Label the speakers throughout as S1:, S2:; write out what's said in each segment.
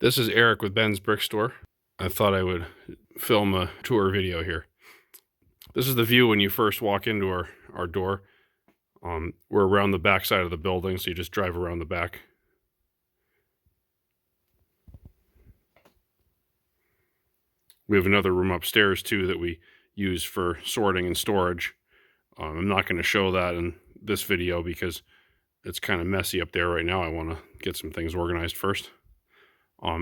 S1: This is Eric with Ben's Brickstore. I thought I would film a tour video here. This is the view when you first walk into our door. We're around the back side of the building, so you just drive around the back. We have another room upstairs too that we use for sorting and storage. I'm not going to show that in this video because it's kind of messy up there right now. I want to get some things organized first.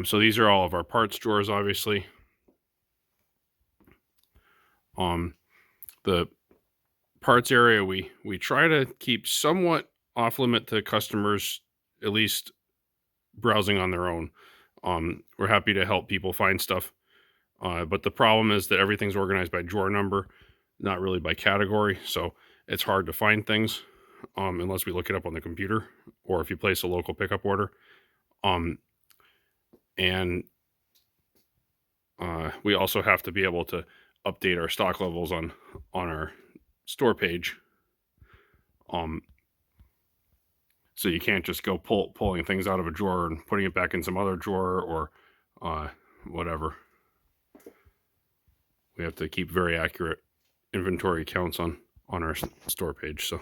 S1: So these are all of our parts drawers, obviously. The parts area we try to keep somewhat off limit to customers, at least browsing on their own. We're happy to help people find stuff. But the problem is that everything's organized by drawer number, not really by category. So it's hard to find things unless we look it up on the computer or if you place a local pickup order. And we also have to be able to update our stock levels on our store page. So you can't just go pulling things out of a drawer and putting it back in some other drawer or whatever. We have to keep very accurate inventory counts on our store page. So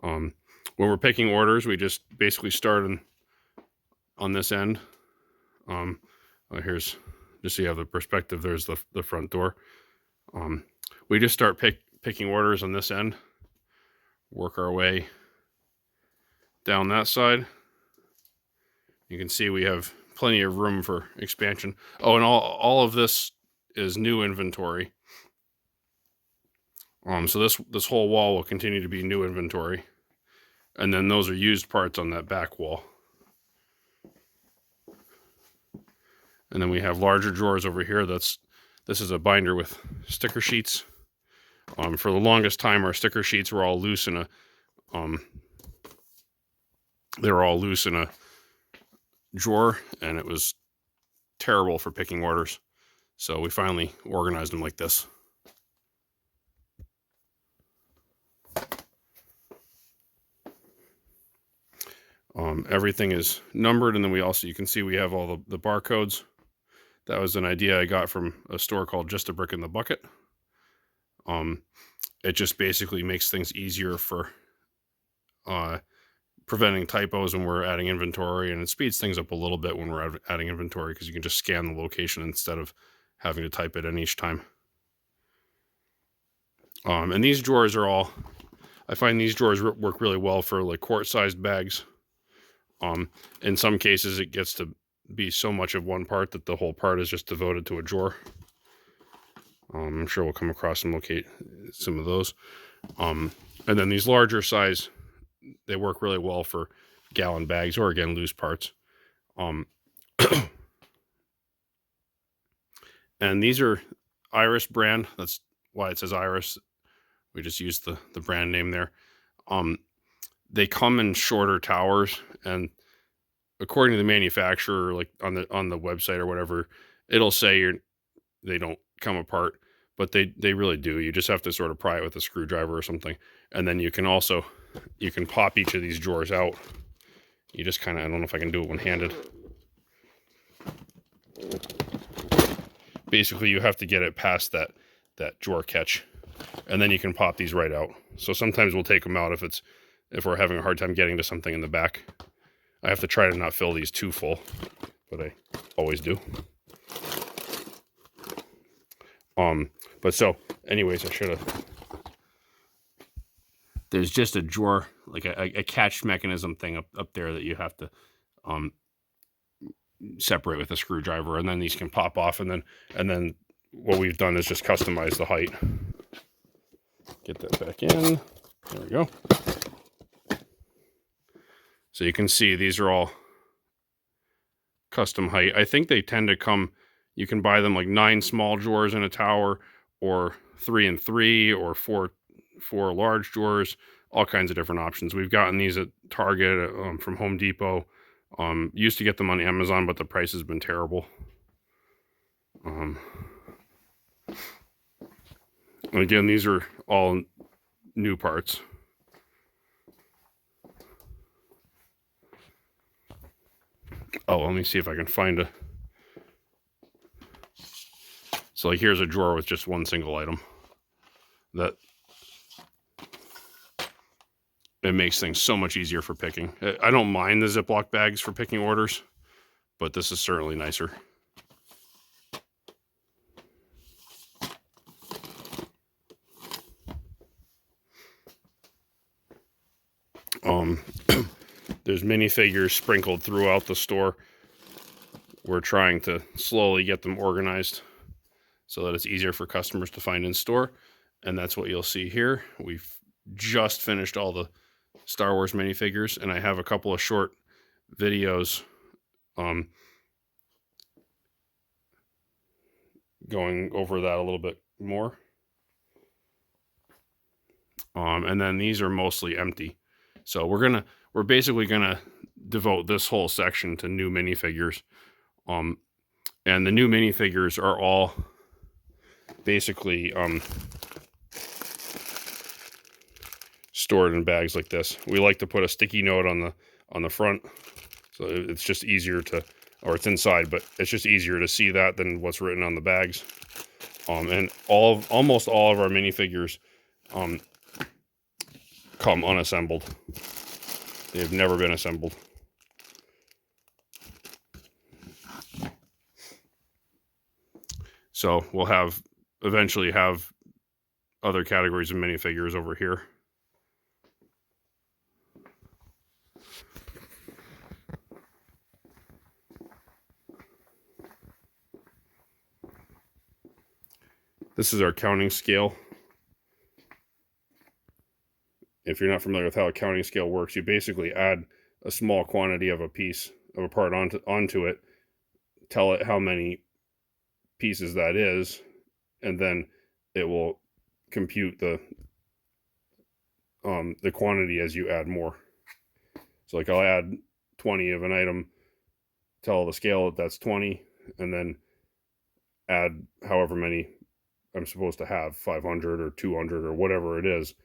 S1: when we're picking orders, we just basically start on this end. Here's, just so you have the perspective, there's the front door. We just start picking orders on this end, work our way down that side. You can see we have plenty of room for expansion. Oh, and all of this is new inventory. So this whole wall will continue to be new inventory. And then those are used parts on that back wall. And then we have larger drawers over here. This is a binder with sticker sheets. For the longest time, our sticker sheets were all loose in a drawer, and it was terrible for picking orders. So we finally organized them like this. Everything is numbered, and then you can see we have all the barcodes. That was an idea I got from a store called Just a Brick in the Bucket. It just basically makes things easier for preventing typos when we're adding inventory, and it speeds things up a little bit when we're adding inventory because you can just scan the location instead of having to type it in each time. And these drawers are all, I find these drawers work really well for like quart-sized bags. In some cases, it gets to be so much of one part that the whole part is just devoted to a drawer. I'm sure we'll come across and locate some of those. And then these larger size, they work really well for gallon bags or, again, loose parts. And these are Iris brand. That's why it says Iris. We just used the brand name there. They come in shorter towers, and according to the manufacturer, like on the website or whatever, it'll say they don't come apart, but they really do. You just have to sort of pry it with a screwdriver or something, and then you can pop each of these drawers out. You just kind of, I don't know if I can do it one-handed. Basically, you have to get it past that drawer catch, and then you can pop these right out. So sometimes we'll take them out if we're having a hard time getting to something in the back. I have to try to not fill these too full, but I always do. But so anyways, I should have, there's just a drawer, like a catch mechanism thing up there that you have to separate with a screwdriver, and then these can pop off, and then what we've done is just customize the height. Get that back in. There we go. So you can see these are all custom height. I think they tend to come, you can buy them like 9 small drawers in a tower, or 3 and 3, or 4 large drawers, all kinds of different options. We've gotten these at Target, from Home Depot. Used to get them on Amazon, but the price has been terrible. Again, these are all new parts. Oh, let me see if I can find a... So like here's a drawer with just one single item. That it makes things so much easier for picking. I don't mind the Ziploc bags for picking orders, but this is certainly nicer. There's minifigures sprinkled throughout the store. We're trying to slowly get them organized so that it's easier for customers to find in store. And that's what you'll see here. We've just finished all the Star Wars minifigures, and I have a couple of short videos going over that a little bit more. And then these are mostly empty. So we're basically gonna devote this whole section to new minifigures. And the new minifigures are all basically stored in bags like this. We like to put a sticky note on the front, so it's just easier to, or it's inside, but it's just easier to see that than what's written on the bags. And almost all of our minifigures come unassembled. They've never been assembled. So we'll eventually have other categories of minifigures over here. This is our counting scale. If you're not familiar with how a counting scale works, you basically add a small quantity of a piece of a part onto it, tell it how many pieces that is, and then it will compute the quantity as you add more. So like I'll add 20 of an item, tell the scale that's 20, and then add however many I'm supposed to have, 500 or 200 or whatever it is,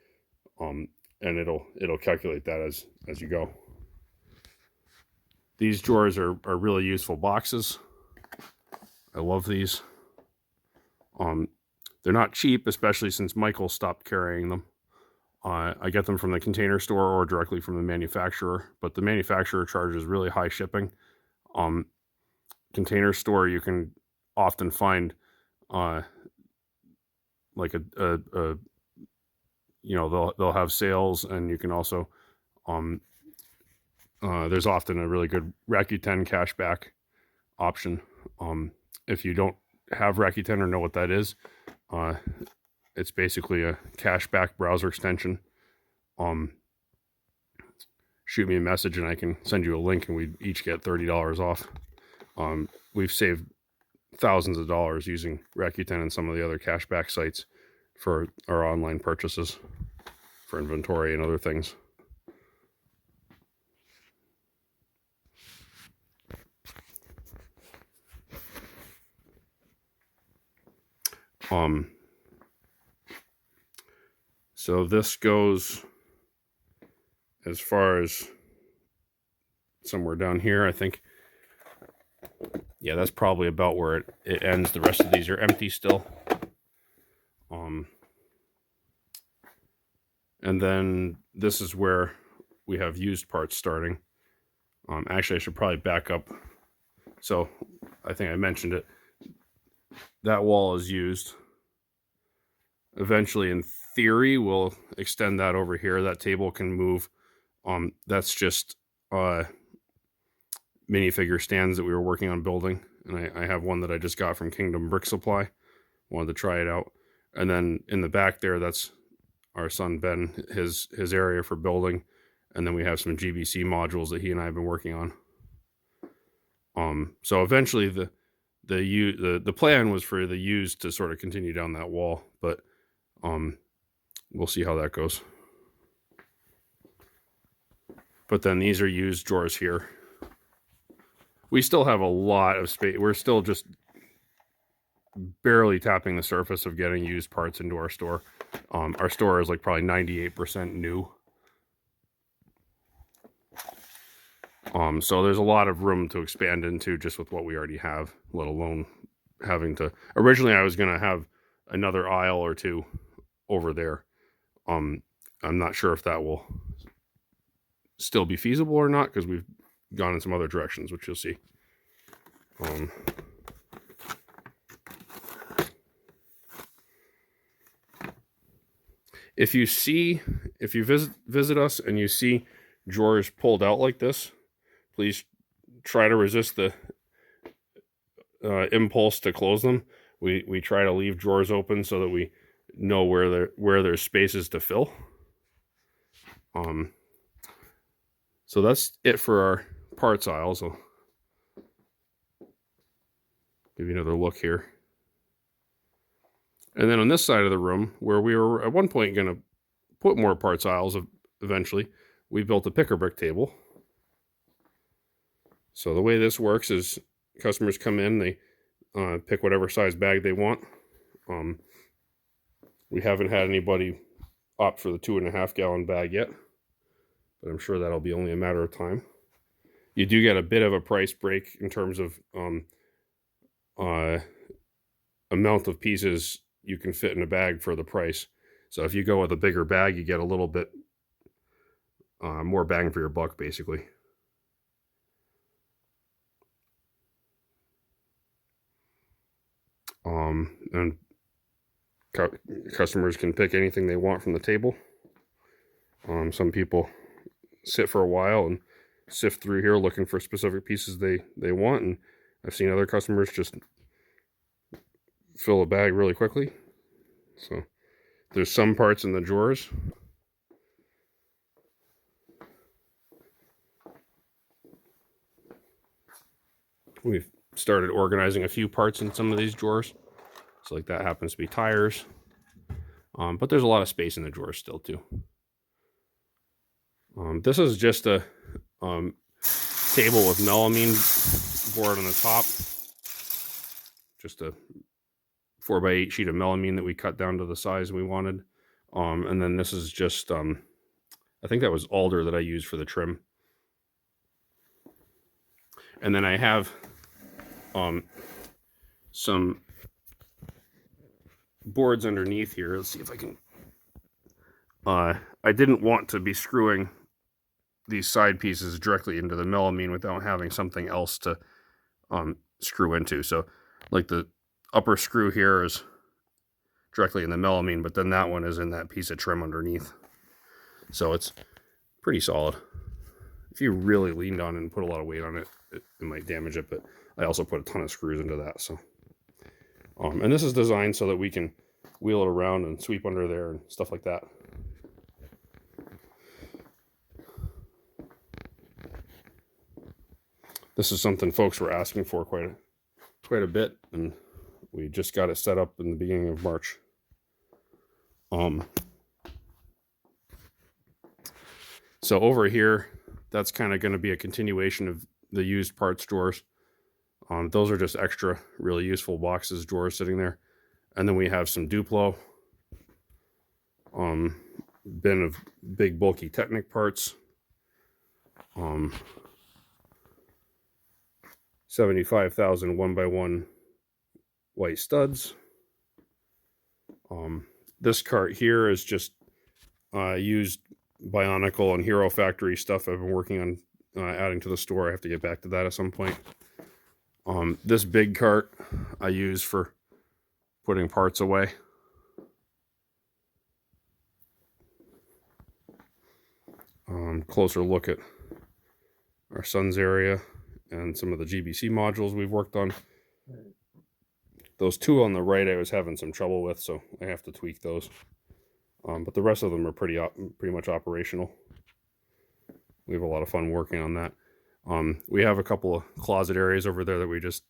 S1: and it'll calculate that as you go. These drawers are really useful boxes. I love these. They're not cheap, especially since Michael stopped carrying them. I get them from the Container Store or directly from the manufacturer, but the manufacturer charges really high shipping. Container Store, you can often find like they'll have sales, and you can also there's often a really good Rakuten cashback option. If you don't have Rakuten or know what that is, it's basically a cashback browser extension. Shoot me a message and I can send you a link, and we each get $30 off. We've saved thousands of dollars using Rakuten and some of the other cashback sites for our online purchases for inventory and other things. So this goes as far as somewhere down here, I think. Yeah, that's probably about where it ends. The rest of these are empty still. And then this is where we have used parts starting. Actually, I should probably back up. So I think I mentioned it. That wall is used. Eventually, in theory, we'll extend that over here. That table can move. That's just minifigure stands that we were working on building. And I have one that I just got from Kingdom Brick Supply. Wanted to try it out. And then in the back there, that's our son Ben, his area for building. And then we have some GBC modules that he and I have been working on. So eventually the plan was for the used to sort of continue down that wall, but we'll see how that goes. But then these are used drawers here. We still have a lot of space. We're still just barely tapping the surface of getting used parts into our store. Our store is like probably 98% new. So there's a lot of room to expand into just with what we already have, let alone having to. Originally, I was going to have another aisle or two over there. I'm not sure if that will still be feasible or not, because we've gone in some other directions, which you'll see. If you visit us and you see drawers pulled out like this, please try to resist the impulse to close them. We try to leave drawers open so that we know where there's spaces to fill. So that's it for our parts aisle. So give you another look here. And then on this side of the room, where we were at one point going to put more parts aisles eventually, we built a picker brick table. So the way this works is customers come in, they pick whatever size bag they want. We haven't had anybody opt for the 2.5 gallon bag yet, but I'm sure that'll be only a matter of time. You do get a bit of a price break in terms of amount of pieces you can fit in a bag for the price. So if you go with a bigger bag, you get a little bit more bang for your buck, basically. And customers can pick anything they want from the table. Some people sit for a while and sift through here looking for specific pieces they want, and I've seen other customers just fill a bag really quickly. So there's some parts in the drawers. We've started organizing a few parts in some of these drawers. So like that happens to be tires. But there's a lot of space in the drawers still too. This is just a table with melamine board on the top. Just a 4x8 sheet of melamine that we cut down to the size we wanted. And then this is just, I think that was alder that I used for the trim. And then I have some boards underneath here. Let's see if I can. I didn't want to be screwing these side pieces directly into the melamine without having something else to screw into. So like the upper screw here is directly in the melamine, but then that one is in that piece of trim underneath. So it's pretty solid. If you really leaned on it and put a lot of weight on it, it might damage it, but I also put a ton of screws into that. So and this is designed so that we can wheel it around and sweep under there and stuff like that. This is something folks were asking for quite a bit, and we just got it set up in the beginning of March. So over here, that's kind of going to be a continuation of the used parts drawers. Those are just extra really useful boxes, drawers sitting there. And then we have some Duplo, bin of big bulky Technic parts, 75,000 1x1 white studs. This cart here is just used Bionicle and Hero Factory stuff I've been working on adding to the store. I have to get back to that at some point. This big cart I use for putting parts away. Closer look at our son's area and some of the GBC modules we've worked on. Those two on the right I was having some trouble with, so I have to tweak those. But the rest of them are pretty much operational. We have a lot of fun working on that. We have a couple of closet areas over there that we just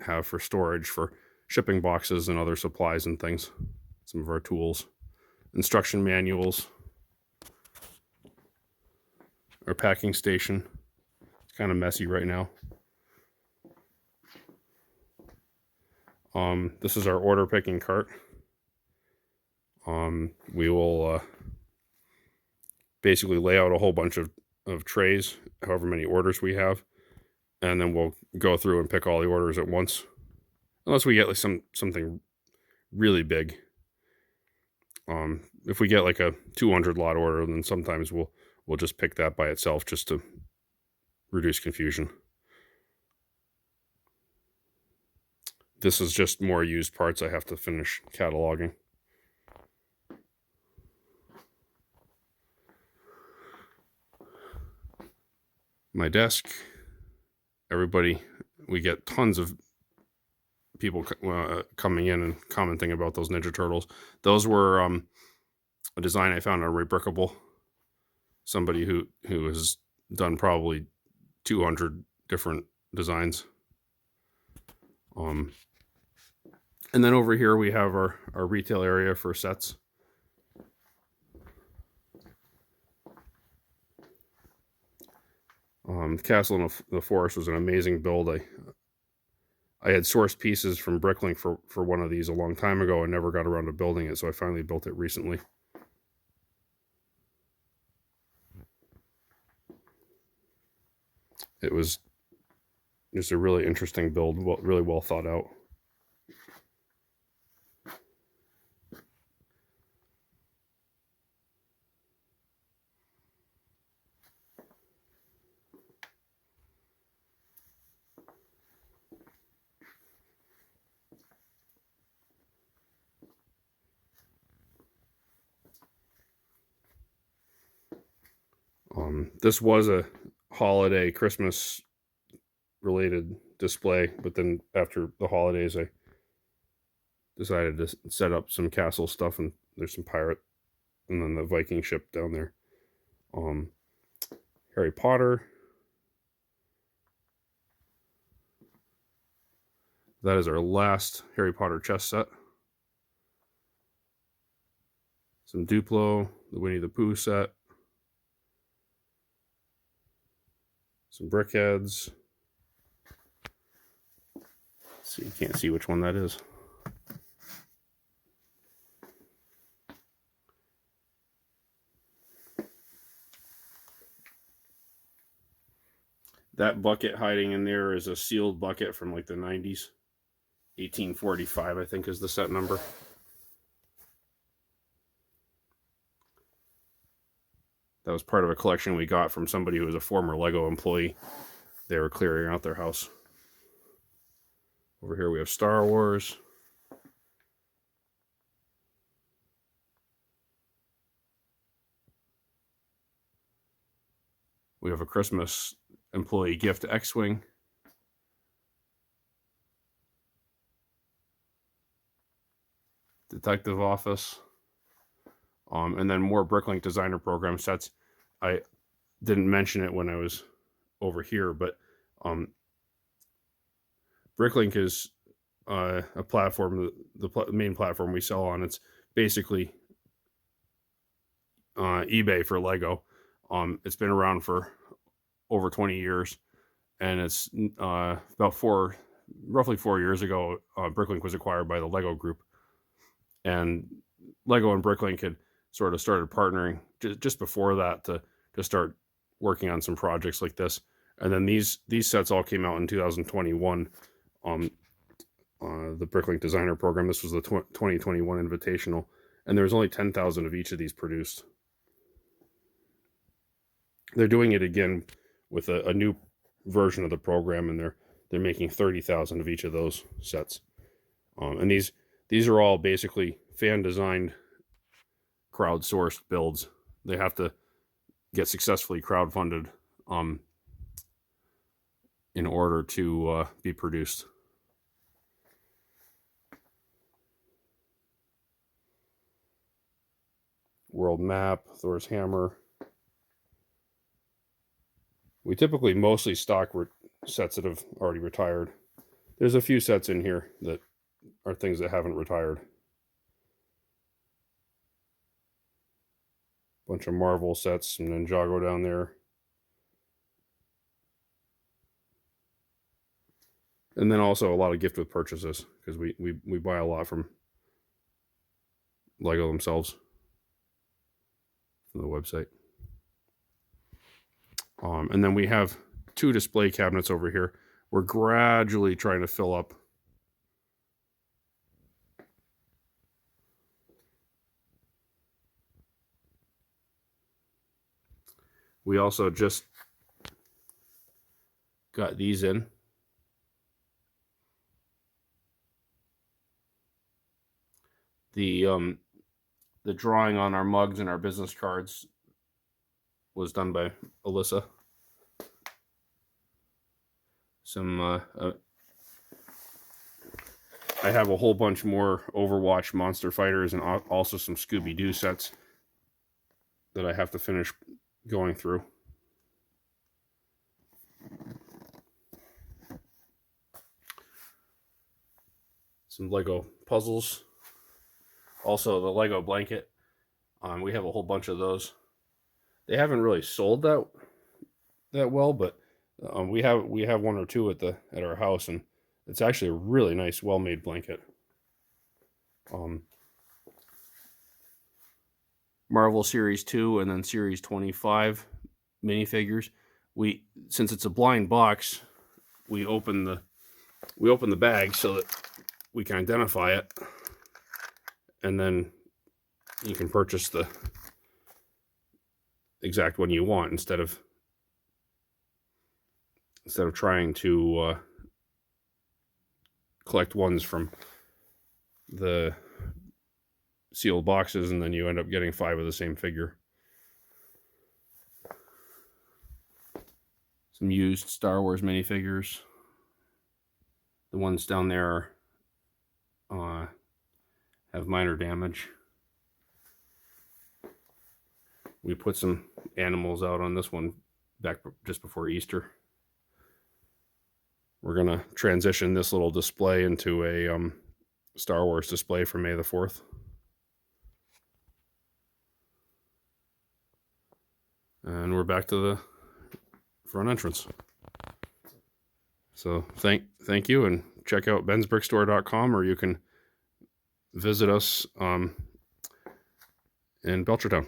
S1: have for storage for shipping boxes and other supplies and things. Some of our tools, instruction manuals, our packing station. It's kind of messy right now. This is our order picking cart. We will basically lay out a whole bunch of of trays, however many orders we have, and then we'll go through and pick all the orders at once, unless we get like something really big. If we get like a 200 lot order, then sometimes we'll just pick that by itself just to reduce confusion. This is just more used parts I have to finish cataloging. My desk, everybody, we get tons of people coming in and commenting about those Ninja Turtles. Those were a design I found on Rebrickable. Somebody who has done probably 200 different designs. And then over here we have our retail area for sets. Castle in the Forest was an amazing build. I had sourced pieces from Bricklink for one of these a long time ago and never got around to building it, so I finally built it recently. It was just a really interesting build, really well thought out. This was a holiday Christmas related display, but then after the holidays I decided to set up some castle stuff, and there's some pirate and then the Viking ship down there. Harry Potter. That is our last Harry Potter chess set. Some Duplo, the Winnie the Pooh set. Some Brickheads. See, you can't see which one that is. That bucket hiding in there is a sealed bucket from like the 90s. 1845, I think, is the set number. That was part of a collection we got from somebody who was a former Lego employee. They were clearing out their house. Over here we have Star Wars. We have a Christmas employee gift X-Wing. Detective Office. And then more Bricklink Designer Program sets. I didn't mention it when I was over here, but Bricklink is a platform, the main platform we sell on. It's basically eBay for Lego. It's been around for over 20 years, and it's roughly 4 years ago, Bricklink was acquired by the Lego Group, and Lego and Bricklink had sort of started partnering just before that to start working on some projects like this. And then these sets all came out in 2021. The Bricklink Designer Program. This was the 2021 Invitational, and there was only 10,000 of each of these produced. They're doing it again with a new version of the program, and they're making 30,000 of each of those sets. And these are all basically fan designed, crowdsourced builds. They have to get successfully crowdfunded in order to be produced. World map, Thor's hammer. We typically mostly stock sets that have already retired. There's a few sets in here that are things that haven't retired. Bunch of Marvel sets, some Ninjago down there. And then also a lot of gift with purchases, because we buy a lot from Lego themselves from the website. And then we have 2 display cabinets over here. We're gradually trying to fill up. We also just got these in. The drawing on our mugs and our business cards was done by Alyssa. I have a whole bunch more Overwatch Monster Fighters and also some Scooby-Doo sets that I have to finish going through. Some Lego puzzles. Also the Lego blanket. We have a whole bunch of those. They haven't really sold that well, but we have 1 or 2 at our house, and it's actually a really nice, well-made blanket. Marvel Series 2 and then Series 25 minifigures. Since it's a blind box, we open the bag so that we can identify it, and then you can purchase the exact one you want instead of trying to collect ones from the sealed boxes, and then you end up getting 5 of the same figure. Some used Star Wars minifigures. The ones down there have minor damage. We put some animals out on this one back just before Easter. We're going to transition this little display into a Star Wars display for May the 4th. And we're back to the front entrance. So thank you, and check out bensbrickstore.com, or you can visit us in Belchertown.